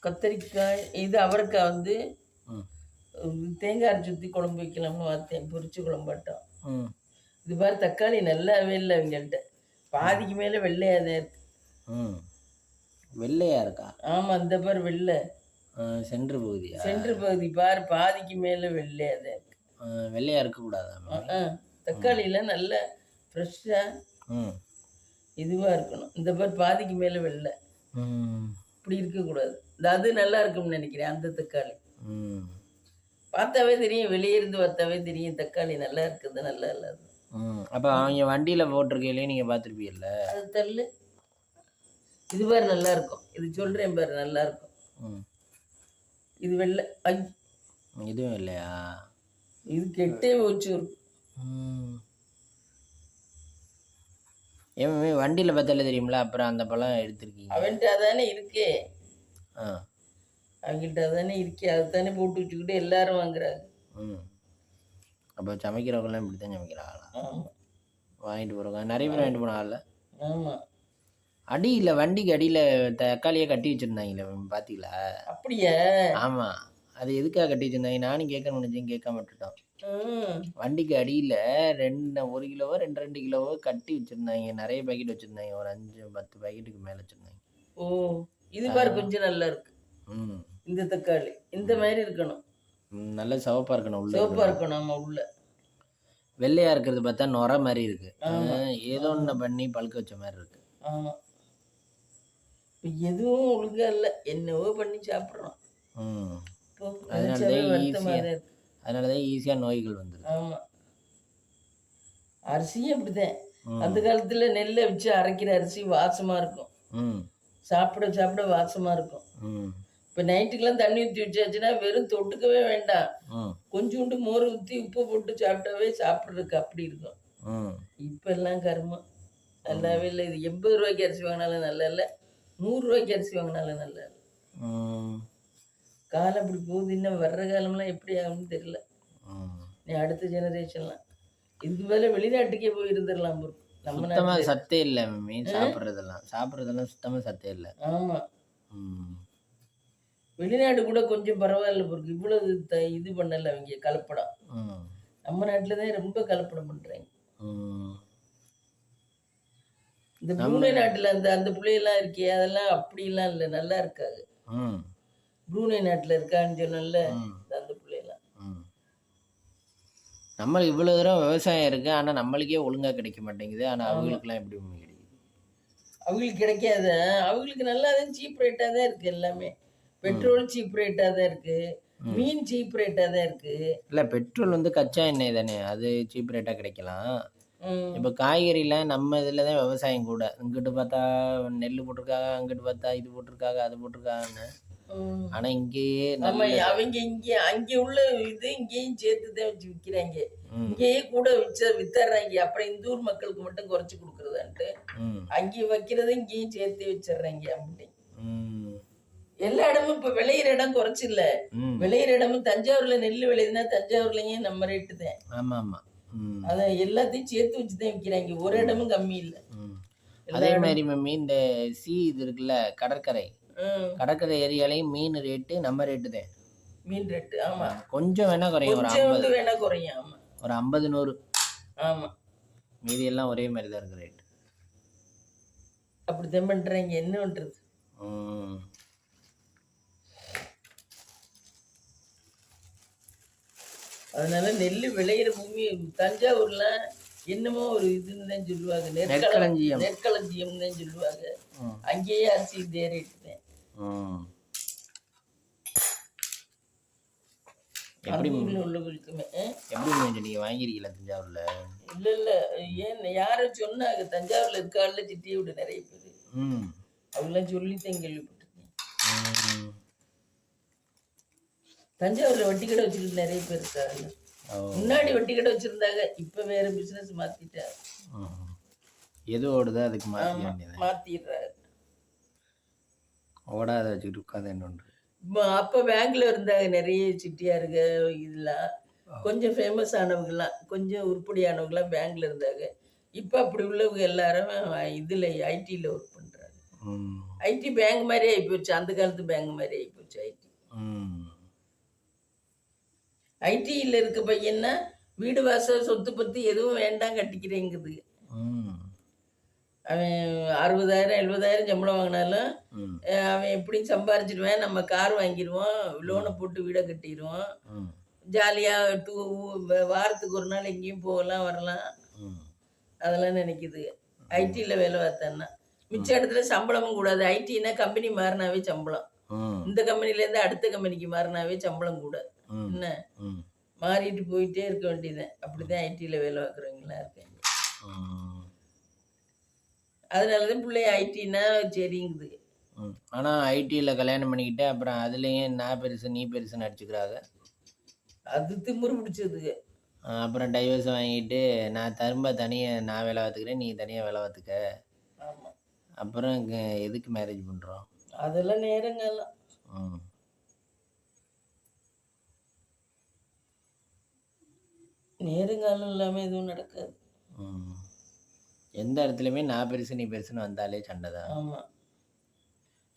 கத்தரிக்காய். இது அவரைக்காய் வந்து தேங்காய் அரைச்சி ஊற்றி குழம்பு வைக்கலாம்னு பார்த்தேன். பொரிச்சு குழம்பாட்டோம். இது பாரு தக்காளி நல்லாவே இல்லை அவங்கள்ட்ட. பாதிக்கு மேலே வெள்ளையாதான் இருக்கு. வெள்ளையா இருக்கா? ஆமாம், இந்த பாரு வெள்ளை. சென்ட்ரு பகுதியா? சென்ட்ரு பகுதி பாரு பாதிக்கு மேலே வெள்ளையாதான் இருக்கு. வெள்ளையா இருக்கக்கூடாதா? தக்காளியெல்லாம் நல்லா ஃப்ரெஷ்ஷாக இதுவாக இருக்கணும். இந்த பாரு பாதிக்கு மேலே வெள்ளை. இப்படி இருக்கக்கூடாது. அது நல்லா இருக்கும்னு நினைக்கிறேன். அந்த தக்காளி பார்த்தாவே தெரியும், வெளியே இருந்து பார்த்தாவே தெரியும் தக்காளி நல்லா இருக்குது நல்லா இல்லாது. அப்போ அவங்க வண்டியில் போட்டிருக்கையிலே நீங்கள் பார்த்துருப்பீங்கல்ல. அது தள்ளு. இது பாரு நல்லா இருக்கும். இது சொல்கிறேன் பாரு நல்லா இருக்கும். இது வெள்ளை. இதுவும் இல்லையா? இது கெட்டே போச்சு. ஏன் வண்டியில் பார்த்தாலே தெரியுங்களா? அப்புறம் அந்த பழம் எடுத்துருக்கீங்க. அவன்கிட்ட அதானே இருக்கே. அவங்கள்ட்ட அதானே இருக்கே, அதுதானே போட்டு வச்சுக்கிட்டு எல்லாரும் வாங்குறாங்க. அப்போ சமைக்கிறவங்களாம் இப்படி தான் சமைக்கிறாங்களா? வாங்கிட்டு போகிறாங்க. நிறைய பேர் வாங்கிட்டு போனாங்கல்ல. ஆமாம். அடியில் வண்டிக்கு அடியில் தக்காளியை கட்டி வச்சுருந்தாங்களே, பார்த்தீங்களா? அப்படியா? ஆமாம். அது எதுக்காக கட்டி வச்சுருந்தாங்க? நானும் கேட்கணும்னு நினச்சேன், கேட்காம விட்டுட்டோம். வண்டிக்கு அடியில் 1 கிலோவோ 2 கிலோவோ கட்டி வச்சுருந்தாங்க. நிறைய பாக்கெட் வச்சுருந்தாங்க. ஒரு 5-10 பாக்கெட்டுக்கு மேலே வச்சுருந்தாங்க. ஓ, இது பாரு கொஞ்சம் நல்லா இருக்கு. இந்த தக்காளி இந்த மாதிரி இருக்கணும். நல்ல சிவப்பாக இருக்கணும். உள்ள சிவப்பாக இருக்கணும். நம்ம உள்ள வெள்ளையாக இருக்கிறது பார்த்தா நுர மாதிரி இருக்கு. ஏதோ ஒன்று பண்ணி பழுக்க வச்ச மாதிரி இருக்கு. ஆமாம். இப்போ எதுவும் ஒழுங்கா இல்லை, என்னவோ பண்ணி சாப்பிட்றோம். அதனாலதான் ஈஸியாக நோய்கள் வந்துடும். ஆமாம். அரிசியும் அப்படிதான். அந்த காலத்தில் நெல்லை வச்சு அரைக்கிற அரிசி வாசமாக இருக்கும். சாப்பிட சாப்பிட வாசமாக இருக்கும். இப்போ நைட்டுக்கெல்லாம் தண்ணி ஊற்றி வச்சாச்சுன்னா வெறும் தொட்டுக்கவே வேண்டாம், கொஞ்சோண்டு மோர் ஊற்றி உப்பு போட்டு சாப்பிட்டாவே சாப்பிட்றதுக்கு அப்படி இருக்கும். இப்போ எல்லாம் கருமம் நல்லாவே இல்லை. இது 80 ரூபாய்க்கு அரிசி வாங்கினாலும் நல்லா இல்லை, 100 ரூபாய்க்கு அரிசி வாங்கினாலும் நல்லா இல்லை. காலம் அப்படி போகுது. இன்னும் வர்ற காலம்லாம் எப்படி ஆகும்னு தெரியல. நீ அடுத்த ஜெனரேஷன்லாம் இதுக்கு மேலே வெளிநாட்டுக்கே போய் இருந்துடலாம். நம்ம சுத்தமாக சத்தே இல்லை மீன் சாப்பிட்றதெல்லாம் சுத்தமாக சத்தே இல்லை. ஆமாம். வெளிநாடு கூட கொஞ்சம் பரவாயில்ல பொருக்கு, இவ்வளவு இது பண்ணல அவங்க கலப்படம். நம்ம நாட்டில் தான் ரொம்ப கலப்படம் பண்ணுறாங்க. இந்த ப்ரூனே நாட்டுல அந்த பிள்ளையெல்லாம் இருக்கே அதெல்லாம் அப்படிலாம் இல்லை, நல்லா இருக்காது. ம் ப்ரூனே நாட்டுல இருக்கான்னு சொன்னல அந்த பிள்ளையெல்லாம். ம் நம்மளுக்கு இவ்வளோ தூரம் விவசாயம் இருக்குது, ஆனால் நம்மளுக்கே ஒழுங்காக கிடைக்க மாட்டேங்குது. ஆனால் அவங்களுக்குலாம் எப்படி உண்மை கிடைக்குது? அவங்களுக்கு கிடைக்காத, அவங்களுக்கு நல்லா தான் சீப் ரேட்டாக தான் இருக்குது எல்லாமே. பெட்ரோல் சீப் ரேட்டாக தான் இருக்குது, மீன் சீப் ரேட்டாக தான் இருக்குது. இல்லை, பெட்ரோல் வந்து கச்சா எண்ணெய் தானே, அது சீப் ரேட்டாக கிடைக்கலாம். இப்போ காய்கறிலாம் நம்ம இதில் தான் விவசாயம் கூட. இங்கிட்டு பார்த்தா நெல் போட்டிருக்காங்க, அங்கிட்டு பார்த்தா இது போட்டிருக்காங்க, அது போட்டிருக்காங்கன்னு. ஆனால் இங்கேயே நம்ம அவங்க இங்கே அங்கே உள்ள இது இங்கேயும் சேர்த்து தான் வச்சு விற்கிறாங்க. இங்கேயே கூட வித்துறாங்க. அப்புறம் இந்த ஊர் மக்களுக்கு மட்டும் குறைச்சி கொடுக்குறதான்ட்டு அங்கேயும் வைக்கிறத இங்கேயும் சேர்த்து வச்சிடுறாங்க. அப்படி எல்லா இடமும் இப்ப விளையிற இடம் குறைச்சு இல்ல, விளையிற இடமும் தஞ்சாவூர்ல நெல் விளையுதுன்னா தஞ்சாவூர்லயும் நம்ம ரேட்டு தான். ஆமா ஆமா, அதான் எல்லாத்தையும் சேர்த்து வச்சுதான் விற்கிறாங்க, ஒரு இடமும் கம்மி இல்லை. அதே மாதிரி மம்மி இந்த இது இருக்குல்ல, கடற்கரை ஏரியாலையும் மீன் ரேட்டு நம்ம ரேட்டு தான். மீன் ரேட்டு ஆமா கொஞ்சம் வேணா குறையும், ஒரு 50 வேணா குறையும். ஆமா, ஒரு 50-100. ஆமா, மீதி எல்லாம் ஒரே மாதிரி தான் இருக்கு ரேட். அப்படித்தான் பண்றாங்க, என்ன பண்றது. அதனால நெல் விளையிற பூமி தஞ்சாவூர்ல என்னமோ ஒரு இதுன்னு தான் சொல்லுவாங்க, நெற்களஞ்சியம் தான் சொல்லுவாங்க. அங்கேயே அரிசி இதே ரேட்டு தான். எப்படி உள்ளவங்களுக்குமே எப்படி நீங்க வாங்கிருக்கீங்களா தஞ்சாவூர்ல? இல்ல இல்ல, ஏன் யாரும் சொன்னாங்க தஞ்சாவூர்ல இருக்கால சிட்டியை விட நிறைய பேரு, அவங்களாம் சொல்லித்தான் கேள்விப்பட்டிருக்கேன். தஞ்சாவூர்ல வட்டி கடை வச்சுக்கிட்டு நிறைய பேர் இருக்காங்க. முன்னாடி வட்டி கடை வச்சிருந்தாங்க, இப்ப வேற பிசினஸ் மாத்திட்டாரு. எது ஓடுதோ அதுக்கு மாத்திடுறாரு. ஓடாத வச்சுக்கிட்டு உட்காந்து என்ன. அப்ப பேங்க்ல இருந்தாங்க நிறைய சிட்டியாருங்க, இதெல்லாம் கொஞ்சம் ஃபேமஸ் ஆனவங்கலாம், கொஞ்சம் உருப்படியானவங்கலாம் பேங்க்ல இருந்தாங்க. இப்ப அப்படி உள்ளவங்க எல்லாரும் இதுல ஐடில ஒர்க் பண்றாங்க. ஐடி பேங்க் மாதிரி ஆயிப்போச்சு, அந்த காலத்து பேங்க் மாதிரி ஆயிப்போச்சு ஐடி. ஐடியில் இருக்க பையன்னா வீடு வாசல் சொத்து பத்து எதுவும் வேண்டாம் கட்டிக்கிறேங்குது. அவன் 60,000-70,000 சம்பளம் வாங்கினாலும் அவன் எப்படியும் சம்பாரிச்சிடுவேன், நம்ம கார் வாங்கிடுவோம், லோனை போட்டு வீடை கட்டிடுவோம், ஜாலியாக வாரத்துக்கு ஒரு நாள் எங்கேயும் போகலாம் வரலாம், அதெல்லாம் நினைக்குது. ஐடியில் வேலை பார்த்தேன்னா மிச்ச இடத்துல சம்பளமும் கூடாது. ஐடினா கம்பெனி மாறினாவே சம்பளம், இந்த கம்பெனிலேருந்து அடுத்த கம்பெனிக்கு மாறினாவே சம்பளம் கூட. என்ன மாறிட்டு போயிட்டே இருக்க வேண்டியதுதான். அப்படிதான் ஐடியில் வேலை பார்க்குறவங்களா இருக்காங்க. அதனாலதான் பிள்ளைய ஐடினா சரிங்குது. ஆனால் ஐடியில் கல்யாணம் பண்ணிக்கிட்டு அப்புறம் அதுலேயும் நான் பெருசு நீ பெருசுன்னு அடிச்சுக்கிறாங்க. அது திமுரு பிடிச்சதுக்கு. அப்புறம் டைவர்ஸ் வாங்கிட்டு நான் திரும்ப தனியாக நான் வேலை பார்த்துக்கிறேன், நீ தனியாக வேலை பார்த்துக்க. ஆமாம், அப்புறம் எதுக்கு மேரேஜ் பண்ணுறோம்? அதெல்லாம் நேரங்கள்லாம் நேரங்காலம் இல்லாமல் எதுவும் நடக்காது. எந்த இடத்துலையுமே நான் பெருசு நீ பெருசுன்னு வந்தாலே சண்டை தான். ஆமாம்,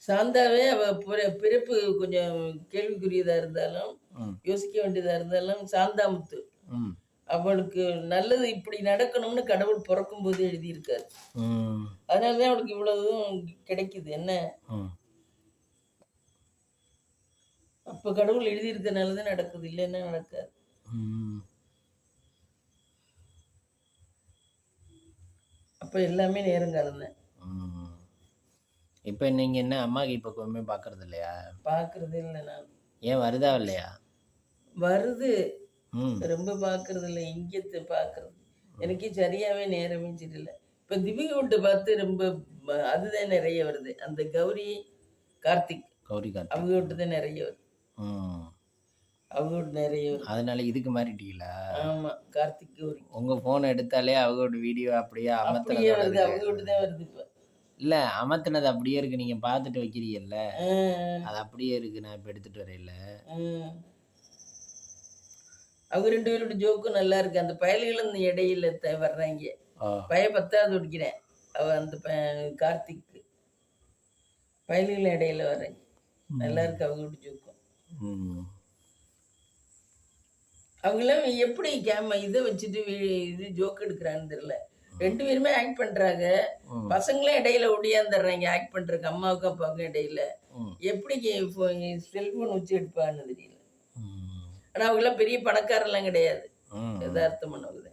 சாந்தாவே அவள் பிறப்பு கொஞ்சம் கேள்விக்குரியதாக இருந்தாலும் யோசிக்க வேண்டியதாக இருந்தாலும் சாந்தாமுத்து அவளுக்கு நல்லது இப்படி நடக்கணும்னு கடவுள் பிறக்கும் போது எழுதியிருக்காரு. அதனாலதான் அவளுக்கு இவ்வளவும் கிடைக்குது. என்ன அப்ப கடவுள் எழுதியிருக்கனாலதான் நடக்குது, இல்லைன்னா நடக்காது. அப்ப எல்லாமே நேரங்காலம் தான். இப்போ நீங்கள் என்ன அம்மாவுக்கு இப்போ கொஞ்சமே பார்க்கறது இல்லையா? பார்க்கறதே இல்லை. நான் ஏன் வருதா இல்லையா? வருது, ரொம்ப பார்க்கறது இல்லை. இங்கே பார்க்கறது எனக்கே சரியாவே நேரமே சரியில்லை. இப்போ திவ்யா விட்டு பார்த்து ரொம்ப அதுதான் நிறைய வருது. அந்த கௌரி கார்த்திக் அவங்க விட்டு தான் நிறைய வருது. அவங்க விட்டு நிறைய வருது. அதனால இதுக்கு மாறிட்டீங்களா? ஆமா, கார்த்திக் கௌரி. உங்கள் ஃபோன் எடுத்தாலே அவங்க வீடியோ அப்படியே அப்படியே வருது, அவங்க விட்டு தான் வருது. இப்போ இல்லை, அமர்த்தினது அப்படியே இருக்கு, நீங்கள் பார்த்துட்டு வைக்கிறீங்கல்ல, அது அப்படியே இருக்கு. நான் இப்போ எடுத்துகிட்டு வரையில அவங்க 2 பேரோட ஜோக்கும் நல்லா இருக்கு. அந்த பயல்களும் இந்த இடையில வர்றாங்க. பய 10வது ஒடிக்கிறேன், அவ அந்த கார்த்திக் பயல்கள் இடையில வர்றாங்க, நல்லா இருக்கு அவங்களோட ஜோக்கும். அவங்களாம் எப்படி இதை வச்சுட்டு இது ஜோக் எடுக்கிறான்னு தெரியல. 2 பேருமே ஆக்ட் பண்றாங்க. பசங்களே இடையில ஒடியாந்துடுறாங்க ஆக்ட் பண்றதுக்கு, அம்மாவுக்கும் அப்பாவுக்கும் இடையில. எப்படி செல்போன் வச்சு எடுப்பான்னு தெரியல. ஆனா அவங்களாம் பெரிய பணக்காரெல்லாம் கிடையாது, யதார்த்தமானவங்க.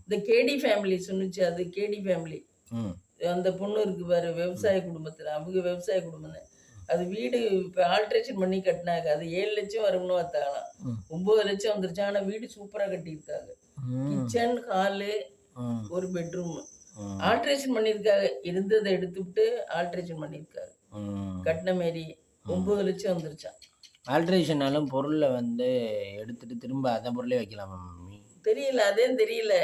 இந்த கேடி ஃபேமிலி சொன்னிச்சு, அது கேடி ஃபேமிலி. அந்த பொண்ணு இருக்கு பாரு, விவசாய குடும்பத்துல, அவங்க விவசாய குடும்பம் தான். அது வீடு இப்போ ஆல்ட்ரேஷன் பண்ணி கட்டினாங்க. அது 7 லட்சம் வரும்னு பார்த்தாங்களாம், 9 லட்சம் வந்துருச்சு. ஆனா வீடு சூப்பரா கட்டியிருக்காங்க. கிச்சன், ஹாலு, ஒரு பெட்ரூம் ஆல்ட்ரேஷன் பண்ணியிருக்காங்க. இருந்ததை எடுத்துவிட்டு ஆல்ட்ரேஷன் பண்ணியிருக்காங்க, கட்டின மாரி. 9 லட்சம் வந்துருச்சான். ஆல்ட்ரேஷனாலும் பொருளை வந்து எடுத்துட்டு திரும்ப அந்த பொருளே வைக்கலாமா மம்மி? தெரியல, அதே தெரியல.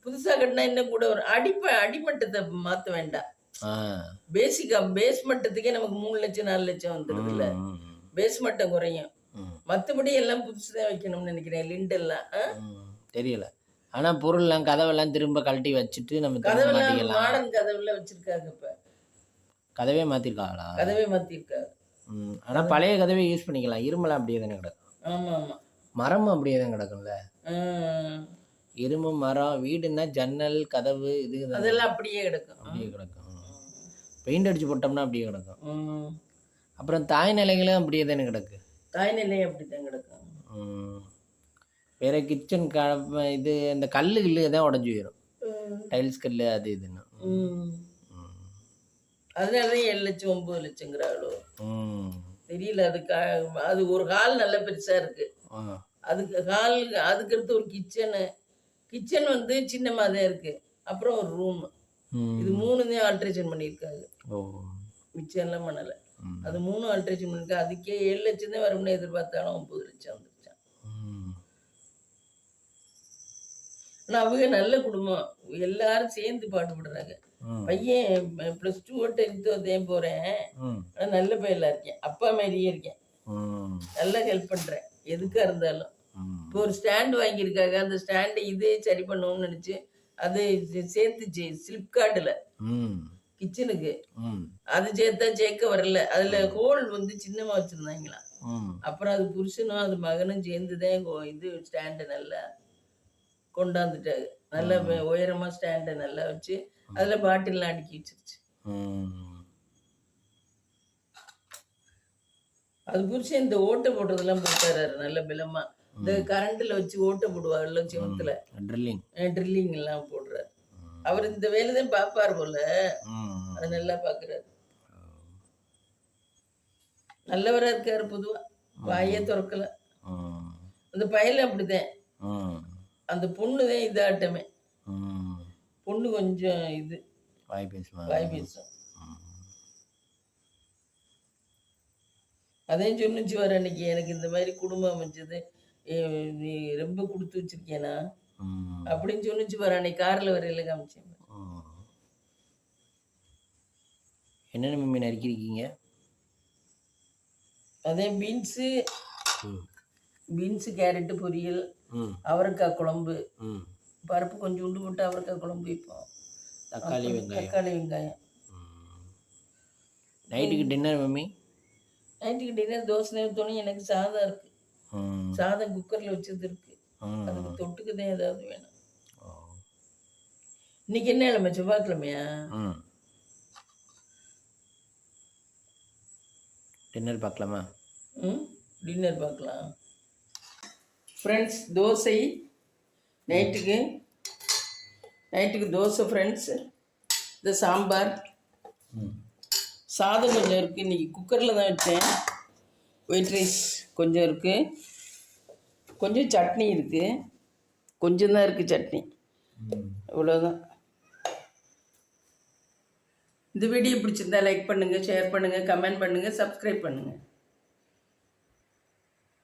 புதுசா கட்டினா இன்னும் கூட ஒரு அடிமட்டத்தை மாற்ற வேண்டாம். பேசிக்கா பேஸ் மட்டத்துக்கே நமக்கு 3 லட்சம் 4 லட்சம் வந்துடுது இல்ல. பேஸ் மட்டம் குறையும், மற்றபடி எல்லாம் புதுசுதான் வைக்கணும்னு நினைக்கிறேன். லிண்டெல்லாம் தெரியல. ஆனா பொருள்லாம் கதவெல்லாம் திரும்ப கழட்டி வச்சுட்டு நம்ம கதவெல்லாம் மாடர்ன் கதவுல வச்சிருக்காங்க. இப்ப கதவே மாத்திருக்காங்களா? கதவே மாத்திருக்காங்க. ஆனா பழைய கதவே யூஸ் பண்ணிக்கலாம். இரும்பெல்லாம் அப்படியே தானே கிடக்கும். ஆமா ஆமா, மரமும் அப்படியே தான் கிடக்கும்ல. இரும்பு மரம் வீடுன்னா ஜன்னல் கதவு இது அதெல்லாம் அப்படியே கிடக்கும். அப்படியே கிடக்கும். பெயிண்ட் அடிச்சு போட்டோம்னா அப்படியே கிடக்கும். அப்புறம் தாய் நிலைகளும் அப்படியே தானே கிடக்கு. தாய் நிலையும் அப்படித்தான் கிடக்கும். வேற கிச்சன் இது இந்த கல்லு தான் உடஞ்சி போயிடும், டைல்ஸ் கல்லு அது இதுன்னு. அதனாலதான் 7 லட்சம் 9 லட்சங்கிறாளோ தெரியல. அது ஒரு ஹால் நல்ல பெருசா இருக்கு. அதுக்கு ஹால், அதுக்கு அடுத்து ஒரு கிச்சன் வந்து சின்னமா தான் இருக்கு. அப்புறம் ஒரு ரூம், இது 3 ஆல்ட்ரேஷன் பண்ணியிருக்காங்க. மிச்சம் எல்லாம் பண்ணல. அது 3 ஆல்ட்ரேஷன் பண்ணிருக்கா. அதுக்கே 7 லட்சம் தான் வரும்னு எதிர்பார்த்தாலும் 9 லட்சம் வந்துருச்சான். ஆனா அவங்க நல்ல குடும்பம், எல்லாரும் சேர்ந்து பாடுபடுறாங்க. பையன் +2 10th போறேன், ஆனா நல்ல பையலா இருக்கேன், அப்பா மாதிரியே இருக்கேன், நல்லா ஹெல்ப் பண்றேன் எதுக்கா இருந்தாலும். இப்போ ஒரு ஸ்டாண்ட் வாங்கியிருக்காங்க, அந்த ஸ்டாண்டு இதே சரி பண்ணணும்னு நினைச்சு அது சேர்த்துச்சு ஃப்ளிப்கார்ட்ல கிச்சனுக்கு. அது சேர்க்க வரல, அதுல ஹோல் வந்து சின்னமா வச்சிருந்தாங்களாம். அப்புறம் அது புருஷனும் அது மகனும் சேர்ந்துதான் இது ஸ்டாண்டு நல்லா கொண்டாந்துட்டாங்க. நல்ல உயரமா ஸ்டாண்டை நல்லா வச்சு அதுல பாட்டில்லாம் அடுக்கி வச்சிருச்சு. அது புருஷன் இந்த ஓட்டை போடுறதெல்லாம் போட்டாரு நல்ல பலமா. இந்த கரண்ட்ல வச்சு ஓட்டை போடுவாங்கல்ல சிவத்துல, ட்ரில்லிங் எல்லாம் போடுறாரு. அவர் இந்த வேலைதான் பாப்பாரு போல, அது நல்லா பாக்குறாரு. நல்லவரா இருக்காரு பொதுவா, வாயே திறக்கல. அந்த பையன் அப்படிதான். அந்த பொண்ணுதான் இதாட்டமே, பொண்ணு கொஞ்சம் இது வாய் பேசும். அதையும் சொன்னிச்சு வர அன்னைக்கு, எனக்கு இந்த மாதிரி குடும்பம் அமைஞ்சது நீ ரொம்ப கொடுத்து வச்சிருக்கேனா அப்படின்னு சொன்னிச்சு வர அன்னைக்கு கார்ல வரையில காமிச்சேன். என்னென்ன மம்மி நறுக்கிருக்கீங்க? அதே பீன்ஸு கேரட்டு பொரியல், அவரைக்காய் குழம்பு, பருப்பு கொஞ்சம் உண்டு போட்டு அவரைக்காய் குழம்பு வைப்போம், தக்காளி வெங்காயம். நைட்டுக்கு டின்னர் மம்மி? நைட்டுக்கு டின்னர் தோசை ஊற்றணும். எனக்கு சாதம் இருக்கு, சாதம் குக்கரில் வச்சது இருக்கு, அதுக்கு தொட்டுக்குதான் ஏதாவது வேணும். இன்னைக்கு என்ன கிழமை? செவ்வாய்க்கிழமையா? டின்னர் பார்க்கலாமா? டின்னர் பார்க்கலாம் ஃப்ரெண்ட்ஸ். தோசை நைட்டுக்கு தோசை ஃப்ரெண்ட்ஸ். இந்த சாம்பார், சாதம் கொஞ்சம் இருக்குது, இன்றைக்கி குக்கரில் தான் வச்சேன். ஒயிட் ரைஸ் கொஞ்சம் இருக்குது, கொஞ்சம் சட்னி இருக்குது, கொஞ்சம் தான் இருக்குது சட்னி, இவ்வளோதான். இந்த வீடியோ பிடிச்சிருந்தா லைக் பண்ணுங்கள், ஷேர் பண்ணுங்கள், கமெண்ட் பண்ணுங்கள், சப்ஸ்கிரைப் பண்ணுங்கள்.